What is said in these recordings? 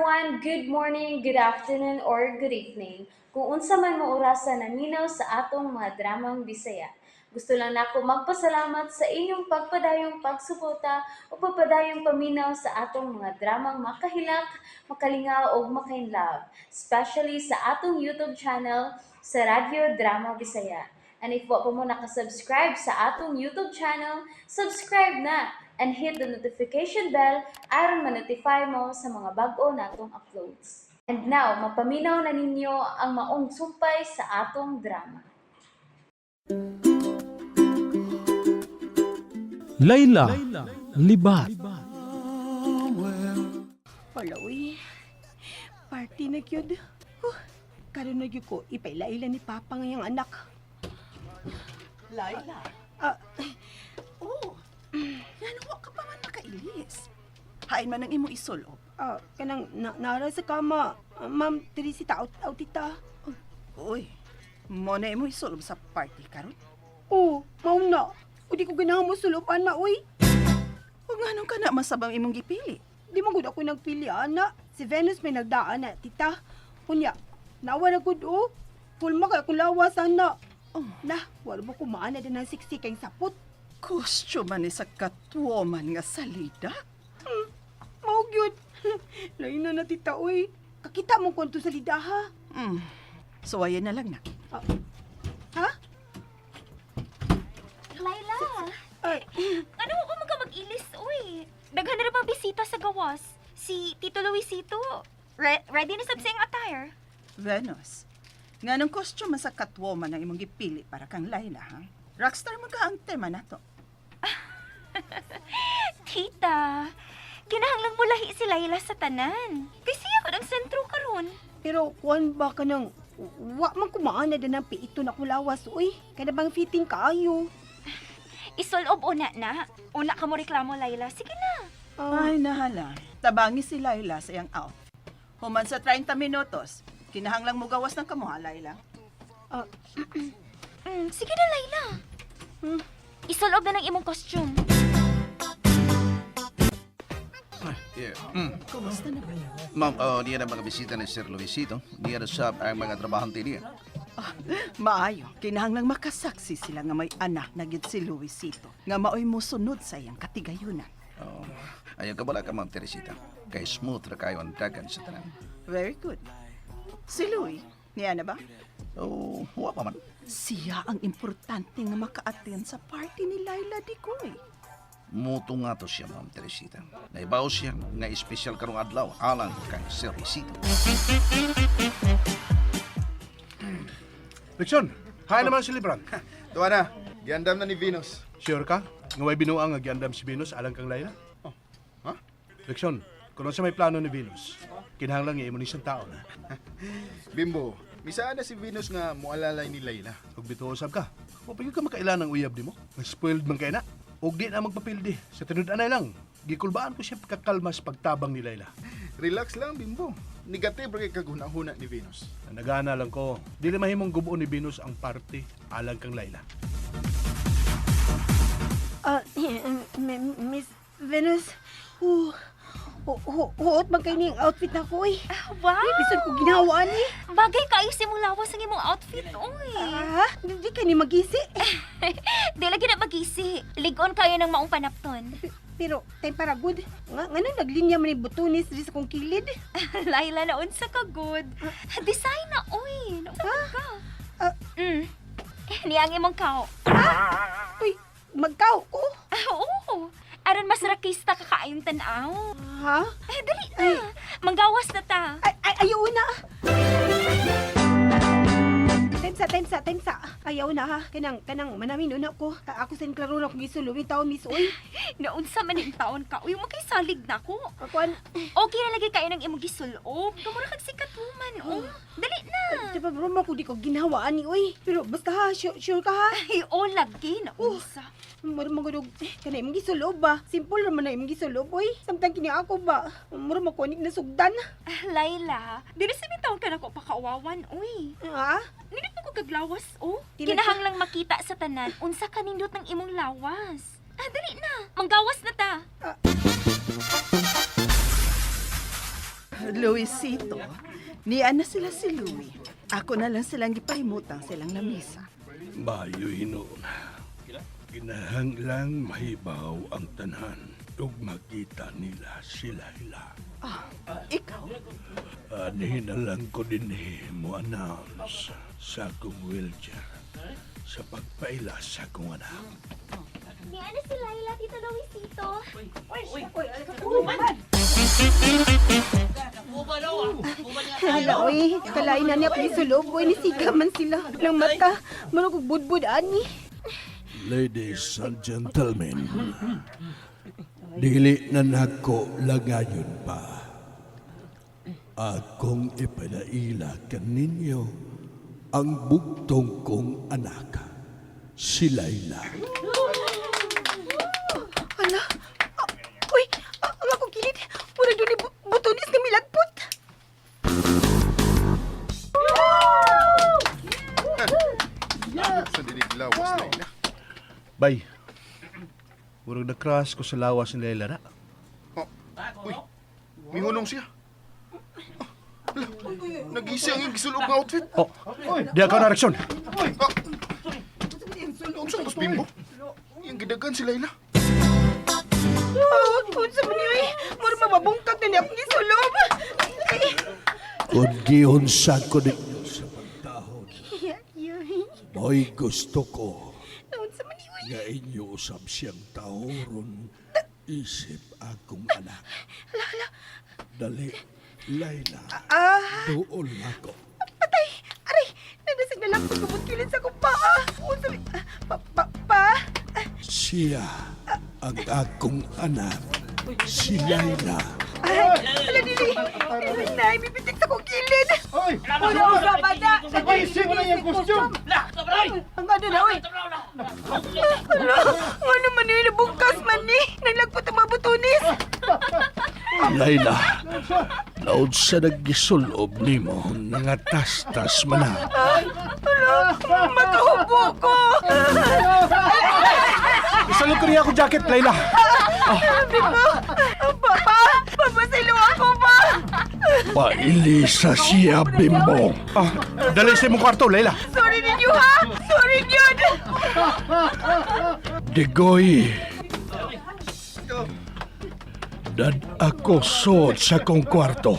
everyone, good morning, good afternoon, or good evening. Kung unsa man mo orasan naminaw sa atong mga dramang Bisaya. Gusto lang nako magpasalamat sa inyong pagpadayong pagsuporta o pagpadayong paminaw sa atong mga dramang makahilak, makalingaw o makainlove, especially sa atong YouTube channel sa Radyo Drama Bisaya. And if wa pa mo nakasubscribe sa atong YouTube channel, subscribe na and hit the notification bell aron ma-notify mo sa mga bag-o natong uploads. And now, mapaminaw na ninyo ang maong sumpay sa atong drama. Layla, libat. Wala, uy. Party na gyud. Karon na gyud ko ipailaila ni Papa ngayang anak. Laila? Ah, Yan, huwag ka pa man nakailis. Hain man ang imo isulob. kanang nara sa kama. Ma'am Teresita, autita. Uy, mo na imo isulob sa party karon. Mao na. O di ko ganahan mo sulupan na, uy. Huwag nga nung ka na masabang imong gipili. Di man gud ako nagpili, ana. Si Venus may nagdaan na, tita. Kunya, nawa na gud, Pulma kay akong lawas, ana. Nah, wala mo kumaana din ng siksik kayong sapot. Costume man ni sa Catwoman nga salida. Mao gyud. Lain na tita, uy. Kakita mo kung sa lidaha. So ayan na lang na. Ha? Laila, Ay, ano ko ka mag-ilis, uy? Daghan na pang bisita sa gawas. Si Tito Luisito. Ready na sa siyang attire. Venus, nga nung costume sa Catwoman ang imong gipili para kang Laila, ha? Rockstar mo ka ang tema na to. Tita, kinahanglang mulahi si Laila sa tanan. Kasi ako ng sentro karon. pero kuan ba ka nang wa man kumaana din ng piito na kulawas, uy. Kada bang fitting kaayo. Isolob una na. Una ka mo reklamo, Laila. Sige na. Ay, nahala. Tabangi si Laila sa iyang outfit. Human sa 30 minutos, kinahanglang mo gawas ng kamuha, Laila. Sige na, Laila. Isolob na ng imong costume. Yeah. Kumusta na ba? Ma'am, niya na mga bisita ni Sir Luisito. Niya na sa ang mga trabahante niya. Maayo, kinahanglang makasaksi sila nga may anak na gid si Luisito, nga maoy musunod sa iyang katigayunan. Ayaw ka bala ka, Ma'am Teresita. Kay smooth ra kayo ang dagan sa tanan. Very good. Si Louie, niya na ba? Huwa pa man. Siya ang importante nga maka-attend sa party ni Laila Dicoy. Muto nga to siya, Ma'am Teresita. Naibaw siya nga espesyal karong adlaw alang kay Sir Luisito. Leksyon, kaya naman si Libran. Tuwa na, giandam na ni Venus. Sure ka? Nga may binuang nga giandam si Venus alang kang Layla? Ha? Leksyon, kung sa may plano ni Venus, kinahanglang nga imo ni isang taon. Bimbo, misaan na si Venus nga mualalay ni Layla. Huwag bituosab ka. O pagod ka makailan ng uyab di mo. Spoiled man kay na. Huwag di na magpapildi. Sa tinud-anay lang, gikulbaan ko siya pagkakalmas pagtabang ni Layla. Relax lang, Bimbo. Negative ra kay kaguna-huna ni Venus. Nagana lang ko. Dili mahimong gubuo ni Venus ang party alang kang Layla. Miss Venus, huot man kayo niyang outfit na ko, uy. Wow! Bisan ko ginawa ni. Bagay ka ayusin mong lawas ang imong outfit, uy. Di ka ni magisi. Di lagi na magisi. Ligon kayo ng maong panapton. Pero, time para good. Nga nang naglinya man ni butunis di sa kong kilid. Laila, naon sa ka good. Design na, uy. Naon ka? Niyang imong kao. Uy, magkaw ko. Oo. Aron mas rakista ka kaayong tanaw. Ha? Dali na. Manggawas na ta. Ayaw na. Time sa. Ayaw na ha. Kanang manamin una ko. Ako sa klaro na kong gisulong taon, miss. Uy, Naunsa man yung taon ka. Uy, magkaisalig na ko. akuan. Okay na lagi kayo ng imong gisulob. Kamura kag sikat woman. Dali na. Diba broma ko di ko ginawaan ni, uy. Pero basta ha, sure ka ha. Ay, lagi na unsa. Mura magudog, kana imong gisulob ba? Simple naman na imong gisulob, uy. Samtang kini ako ba? Mura makunik na sugdan. Laila, dili sa taon ka na ko pakauwawan, uy. Ha? Nindot mo ko kaglawas, Tinag- Kinahanglang makita sa tanan, unsa ka nindot ng imong lawas. Dali na. Manggawas na ta. Luisito, niya na sila si Louie. Ako na lang silang gipahimutang silang lamisa. Mayo hinon. Kinahanglang mahibaw ang tanan ug makita nila si Layla. Ikaw? Ani na lang ko din mo announce sa akong wheelchair sa pagpaila sa akong anak. Ni ano si Laila, Tito Luisito? Hala, oy. Kalain na niya pagisulob. Oy, nisika man sila. Ng mata. Manong budbud, ani. Ladies and gentlemen, dili na nako langayon pa. Akong ipanaila kaninyo ang bugtong kong anak, si Layla. Hala. Uy, ang akong kilid. Mura doon ni butonis nga milagpot. Sa dinig lawas, Layla. Bay, murag na-crush ko sa lawas ni Layla na. Oh, uy, mingunong siya. Hala, nag-isi ang yung gisulog nga outfit. Oh, di ako na reaksyon. Ang saan Bimbo? Yung gidagan si Layla. Unsa man ni, uy. Mura mababungkag na niya akong gisulob. Kung giunsa ko ninyo sa pagtahon, Yay. mo'y gusto ko Unsa man ni, uy. nga inyo usab siyang taoron isip akong anak. Dali, Layla, doon ako. Patay! Aray! Nanasig na lang ko kumutkilit sa kong paa. Unsa man... Pa? Siya ang akong anak, si Layla. Ay! Ala, dili! Dili na! Ibibitik sa kong kilid! Hoy! Wala ko sa bata! Nag-isip mo na yung costume! Ang ano na, uy! Ala! Ano man yun? Nabungkas man ni! Naglagpot ang mga butunis! Layla, laod sa nagisulob nimo, nangatastas man na. Ala! Makahubo ko! Isalog ko niya ako jacket, Layla. Papa! Papasilo ako pa! Pailisa siya, Bimbo. Dali sa mong kwarto, Layla. Sorry ninyo ha! Sorry yun! Digoy. Dad ako sod sa kong kwarto.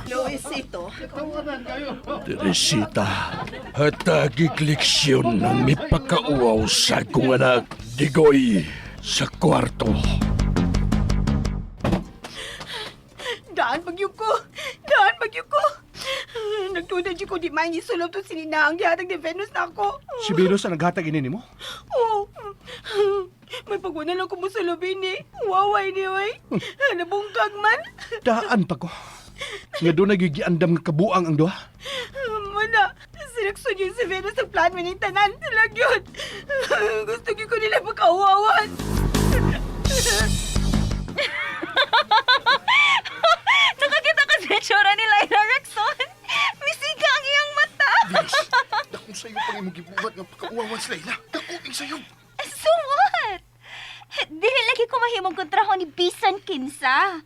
Luisito, Teresita, hatagig leksyon ng mipakauaw sa kong anak, Digoy, sa kwarto. Daan bagyo ko! Daan bagyo ko! Nagtuda di ko di man isulob to sininang dihatag ni Venus na ako. Si Venus ang naghatag ini mo? Oh. May pagwana lang ko mo sulobin ni. Waway ni, oy. Nabungkag man. Daan pa ko. Nga doon nagigiandam nga kabuang ang duha. Mana, sinakson yung si Venus ang plan maning tanan. Silag yun. Gusto ko nila magkawawan. Nakakita ka sa itsura ni Laila Rexon. Misiga ang iyang mata. Venus, dakong sa'yo pang imong gibuhat nga pagkauawan si Layla. Dakong sa'yo. So what? Dili lagi ko mahimong kontraho ni Bisan Kinsa.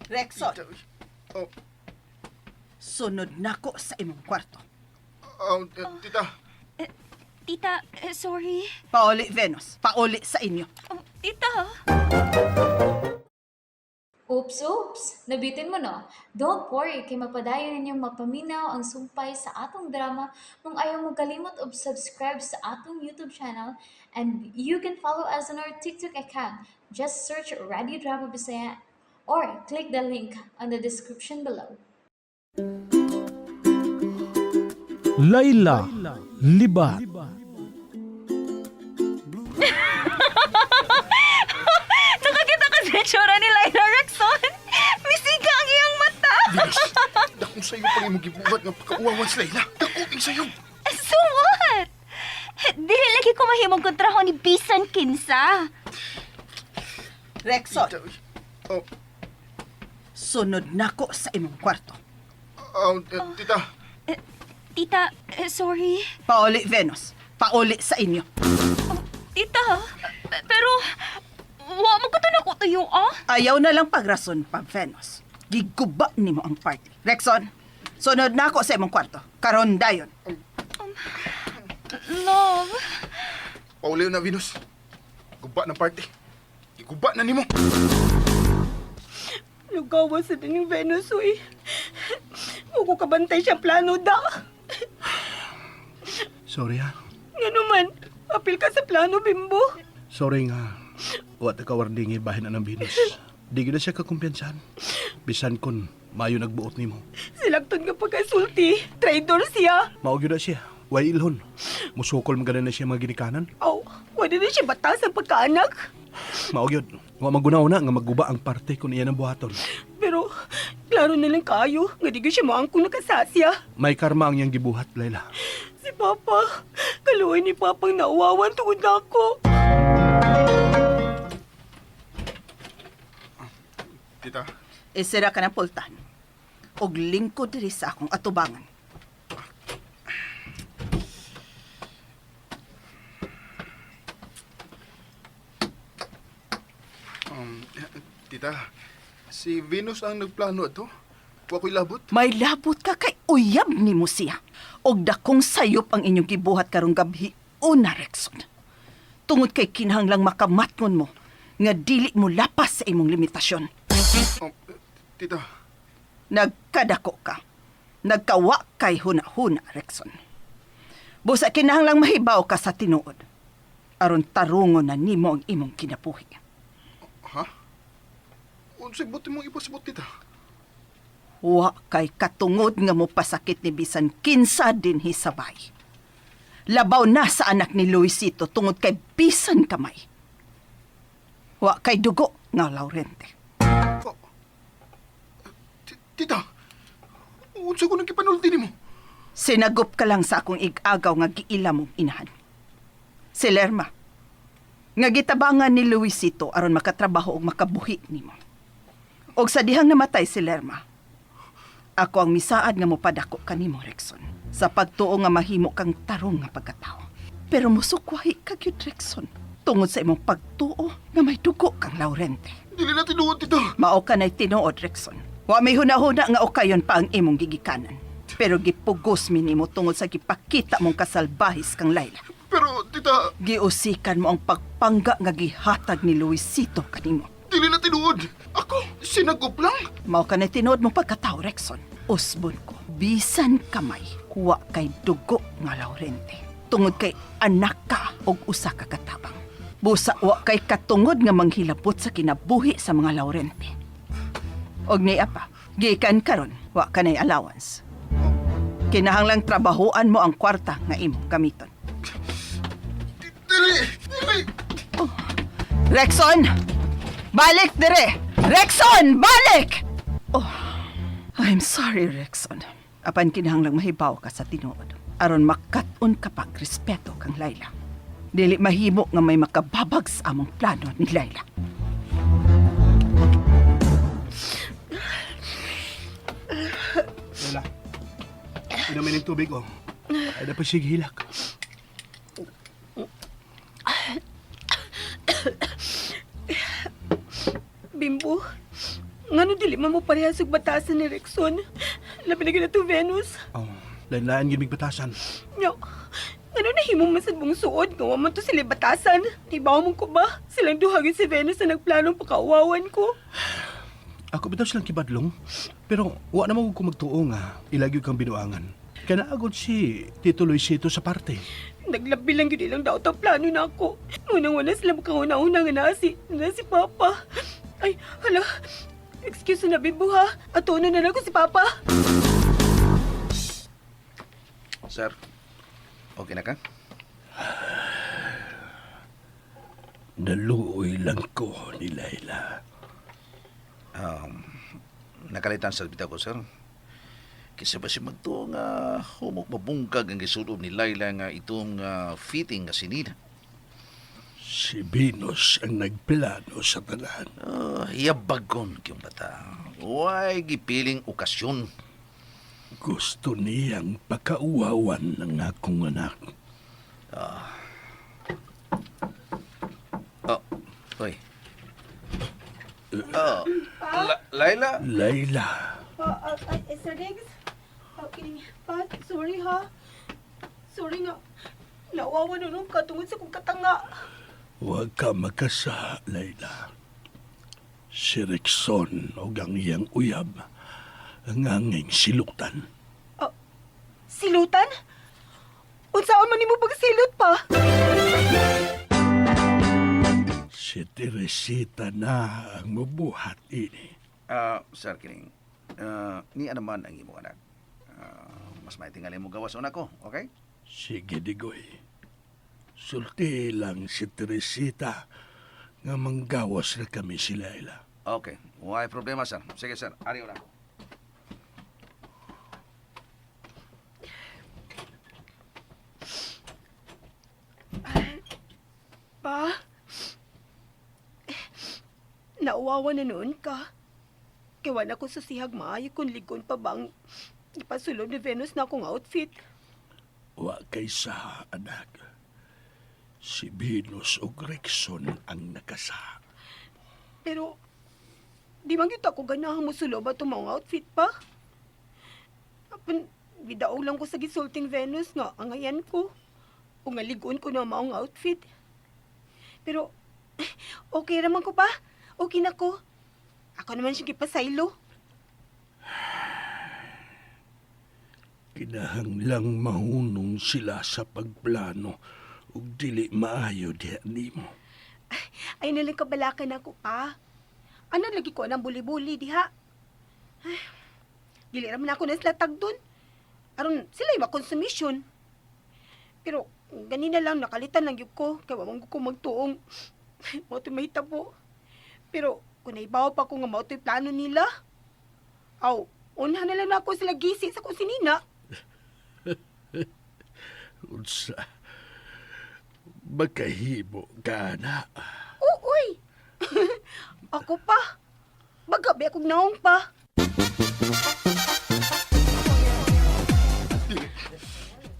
Rexon, Oh, sunod nako sa imong kwarto. tita. Tita, sorry. Pauli, Venus. Pauli sa inyo. Tita. Oops! Nabitin mo no? Don't worry, kay mapadayon ninyong mapaminaw ang sumpay sa atong drama kung ayaw mo kalimot og subscribe sa atong YouTube channel and you can follow us on our TikTok account. Just search Radio Drama Bisaya or click the link on the description below. Layla, Libat. Nakakita ka sa itsura ni Laila Rexon. Misiga ang iyang mata. Venus, dakong sa'yo pang imong gibuhat nga pagkauawan si Layla. Dakong sa'yo. So what? Dili lagi ko mahimong kontraho ni Bisan Kinsa. Rexon, Oh, sunod nako sa imong kwarto. tita. Tita, sorry. Pauli, Venus. Pauli sa inyo. Tita, pero wa mo ko to tuyo, oh. Ayaw na lang pagrason pa, Venus. Giguba nimo ang party. Rexon, sunod na ako sa imong kwarto. Karon dayon. Love. Pauliw na, Venus. Guba ng party. Iguba na nimo. Lugawa sa dining Venus, uy. Huwag ko kabantay siya plano da. Sorry ha. Nga naman, apil ka sa plano, Bimbo. Sorry nga. Wat kawardingi bahin na ng Venus. Di gina siya kakumpiyansahan. Bisan kon mayo nagbuot nimo. Silagton nga pagkasulti. Traitor siya. Maog yun na siya. Way ilhon. Musukol magana na siya mga ginikanan. Aw, wala na siya batas ang pagkaanak. Maog yun. Wa magunaw na nga magguba ang parte kung iyan ang buhaton. Pero, klaro na lang kayo. Nga di ko siya maangkong nakasasya. May karma ang iyang gibuhat, Layla. Si Papa, kaluoy ni Papang nauwawan tungod na ako. Tita, Isira ka ng pultan. Og lingkod diri sa akong atubangan. tita, si Venus ang nagplano ito. Wa ko'y labot. May labot ka kay uyab ni mo siya. Og dakong sayop ang inyong gibuhat karong gabi. Una, Rexon. Tungod kay kinahanglang makamatngon mo nga dili mo lapas sa imong limitasyon. Tita, Nagkadako ka. Nagkawa kay huna-huna, Rexon. Busa kinahanglang mahibaw ka sa tinuod. Aron tarungon na nimo ang imong kinabuhi. ha? Unsay buti mong ipasabot, tita? Wa kay katungod nga mo pasakit ni bisan kinsa din hisabay. Labaw na sa anak ni Luisito tungod kay bisan kamay. Wa kay dugo nga Laurente. Tita, unsa ko nang kipanulti nimo? Sinagop ka lang sa akong ig-agaw nga giila mong inahan. Si Lerma, nga gitabangan ni Luisito aron makatrabaho og makabuhi nimo. Og sa dihang namatay si Lerma, ako ang misaad nga mopadako kanimo, Rexon, sa pagtuo nga mahimo kang tarong nga pagkatao. Pero musukwahi ka gyud, Rexon, tungod sa imong pagtuo nga may dugo kang Laurente. Dili na tinuod, tita. Mao ka na'y tinuod, Rexon. Wa may hunahuna nga okayon pa ang imong gigikanan. Pero gipugos mi nimo tungod sa gipakita mong kasalbahis kang Layla. Pero, tita, Giusikan mo ang pagpangga nga gihatag ni Luisito kanimo. dili na tinuod. Ako, sinagop lang. Mao ka na tinuod mong pagkatao, Rexon. Usbon ko, bisan kamay, kuwa kay dugo nga Laurente. Tungod kay anak ka og usa ka katabang. Busa wa kay katungod nga manghilabot sa kinabuhi sa mga Laurente. Og niya pa, gikan karon, wa ka na'y allowance. Kinahanglang trabahoan mo ang kwarta nga imong gamiton. Dili, dili. Rexon! Balik dire! Rexon! Balik! Oh, I'm sorry, Rexon. Apan kinahanglang mahibaw ka sa tinuod. Aron makat-on ka pag respeto kang Layla. Dili mahimo nga may makababag sa among plano ni Layla. Layla, inamin ng tubig, oh. Ay, dapat sige hilak. Bimbo, ngano dili man mo parehas og batasan ni Rexon? Labi na gina to Venus. Oh, lain-lain gimig batasan. Nya, ano na himong masad mong suod? Gawa man to sila batasan. Tibaw mo ko ba? Silang duhagin si Venus na nagplanong pakauwawan ko. Ako bitaw silang kibadlong. Pero wa naman ko magtuo nga. Ilagyo kang binuangan. Kaya naagod si Tito Luisito sa parte. Naglabi lang yun lang daw ang plano na ako. Unang wala sila makahuna-una nga na si Papa. Ay, hala. Excuse na, Bimbo ha. Atuno na lang ko si Papa. Sir, okay na ka? Naluoy lang ko ni Layla. Nakalitan sa bitaw ko, sir. Kasi ba si magtuo nga humok mabungkag ang gisulob ni Layla nga itong fitting nga sinina. Si Venus ang nagplano sa tanan. Yabagon kiyong bata. Huwag gipiling okasyon. Gusto niyang pakauwawan ng akong anak. Oh, oy. Laila? Layla, Sir Diggs? Sorry ha. Sorry nga. Nawawa na nung katungod sa kong katanga. huwag ka magkasa, Layla. Si Rickson o ang iyang uyab ang anging siluktan. Silutan? Unsaon man nimo pagsilot pa? Si Teresita na ang mabuhat ini. Sir Kining, niya naman ang imong anak. Mas may tingali mo gawas una ko, okay? Sige, Digoy. Sulti lang si Teresita nga manggawas na kami si Layla. Okay, wala problema, sir. Sige, sir. Ariyo na ako. Pa? Nauwawa na noon ka. Kiwan ako sa sihag maayo kung ligon pa bang ipasulod ni Venus na akong outfit. Wa kay sa anak. Si Venus o Rickson ang nakasa. Pero, di man kita ko ganahan mo sulob at mga outfit pa. Apan, bidaog lang ko sa gisulting Venus nga, angayan ko. O nga ligon ko na maong outfit. Pero, okay raman ko pa. Okay na ko. Ako naman siya kipasaylo. Kinahanglang mahunong sila sa pagplano ug dili maayo diha nimo. Ay nalang kabalakan ako pa. Ano lagi ko ng buli-buli diha? Ay, dili raman ako na sila tagdon. Aron sila iba konsumisyon. Pero ganina lang nakalitan lang yun ko. Kaya wamang ko magtuong. Mauto'y mahitabo. Pero kung naibaw pa ko nga mauto'y plano nila. Aw, unahan na lang na ako sila gisi sa kusinina. Unsa magkahimo ka na. Uy! Ako pa. Bagabi akong naong pa.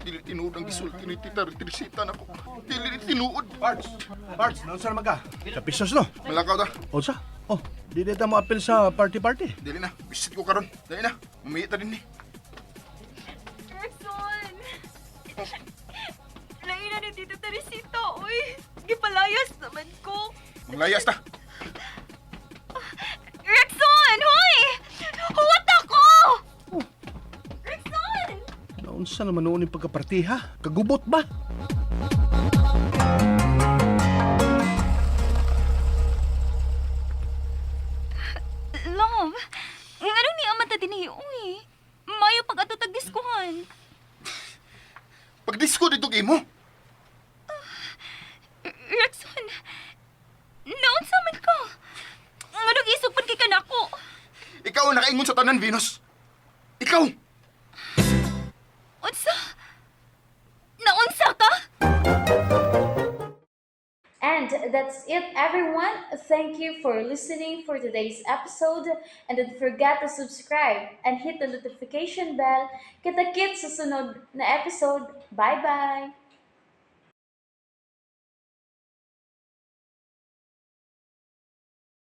Dili tinuod ang gisulti ni Tita Teresita na ko. Dili tinuod. Parts, naunsa naman ka? Kapisos no? Malakaw ta. Unsa? Oh, di dito mo apel sa party-party. Dili na. Visit ko karon. Dili na. Mamiyit ta din ni. Rexon! Laina ni Tito Teresita, uy. Gipalayas naman ko. Manglayas ta. Rexon! Hoy! Huwat ako! Rexon! Naunsa naman noon yung pagkapartiha? Kagubot ba? Love, nga ni amat na din uy. Mayo pag-atutag diskuhan. Pag-disco dito kay mo. Rexon, naunsa man ka? Nga nag-isog kay kanako. Ikaw ang nakaingon sa tanan, Venus. Ikaw! Unsa? Naunsa ka? And that's it, everyone. Thank you for listening for today's episode. And don't forget to subscribe and hit the notification bell. Kita-kits sa sunod na episode. Bye-bye!